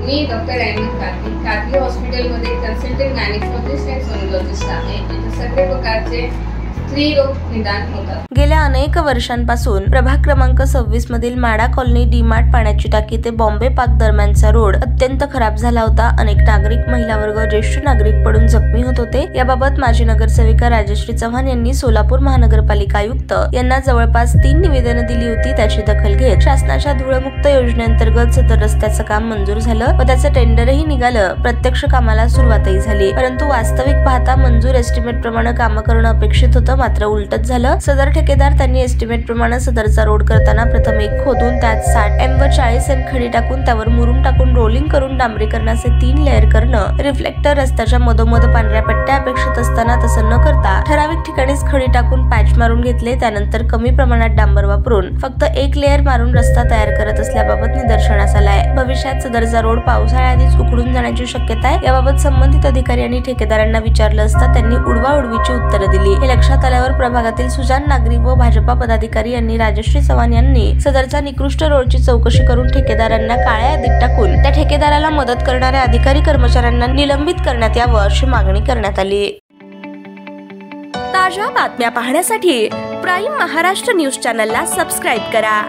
मी doctor Ahmad काकी हॉस्पिटलमध्ये consultant gynaecologist आणि सोनोलॉजिस्ट आहे. इथे सगळे प्रकारचे स्त्री रोग निदान होतात. गेल्या अनेक वर्षांपासून प्रभाग क्रमांक 26 मधील माडा कॉलनी डीमार्ट पाण्याची टाकी ते बॉम्बे पार्क दरम्यानचा रोड अत्यंत खराब झाला होता. अनेक नागरिक, महिला वर्ग, ज्येष्ठ नागरिक पडून जखमी होत होते. याबाबत माजी नगरसेविका राजश्री चव्हाण यांनी सोलापूर महानगरपालिका आयुक्त यांना जवळपास 3 निवेदनं दिली होती. त्याची दखल घेत शासनाच्या धूळमुक्त योजनेअंतर्गत सदर रस्त्याचं काम मंजूर झालं व त्याचं टेंडरही निघालं. प्रत्यक्ष कामाला सुरुवातही झाली, परंतु वास्तविक पाहता मंजूर एस्टिमेट प्रमाणे काम करणं अपेक्षित होतं, मात्र उलटच झालं. सदर ठेकेदार त्यांनी एस्टिमेट प्रमाणे सदरचा रोड करताना प्रथम एक खोदून त्यात 60 एम व 40 एम खडी टाकून त्यावर मुरुम टाकून रोलिंग करून डांबरीकरणाचे 3 लेअर करणं, रिफ्लेक्टर रस्त्याच्या मधोमध पांढऱ्या पट्ट्या अपेक्षित असताना तसं न करता ठराविक ठिकाणीच खडी टाकून पॅच मारून घेतले. त्यानंतर कमी प्रमाणात डांबर वापरून फक्त एक लेअर मारून रस्ता तयार करत असल्याबाबत निदर्शनास आलाय. भविष्यात सदरचा रोड पावसाळ्याआधीच उखडून जाण्याची शक्यता आहे. याबाबत संबंधित अधिकारी आणि ठेकेदारांना विचारलं असता त्यांनी उडवाउडवीची उत्तरं दिली. हे लक्षात आल्यावर प्रभागातील सुजान नागरिक व भाजपा पदाधिकारी यांनी राजश्री चव्हाण यांनी सदरचा निकृष्ट रोडची चौकशी करून ठेकेदारांना काळ्या यादीत टाकून त्या ठेकेदाराला मदत करणाऱ्या अधिकारी कर्मचाऱ्यांना निलंबित करण्यात यावं अशी मागणी करण्यात आली. ताज्या बातम्या पाहण्यासाठी प्राईम महाराष्ट्र न्यूज चॅनलला सबस्क्राईब करा.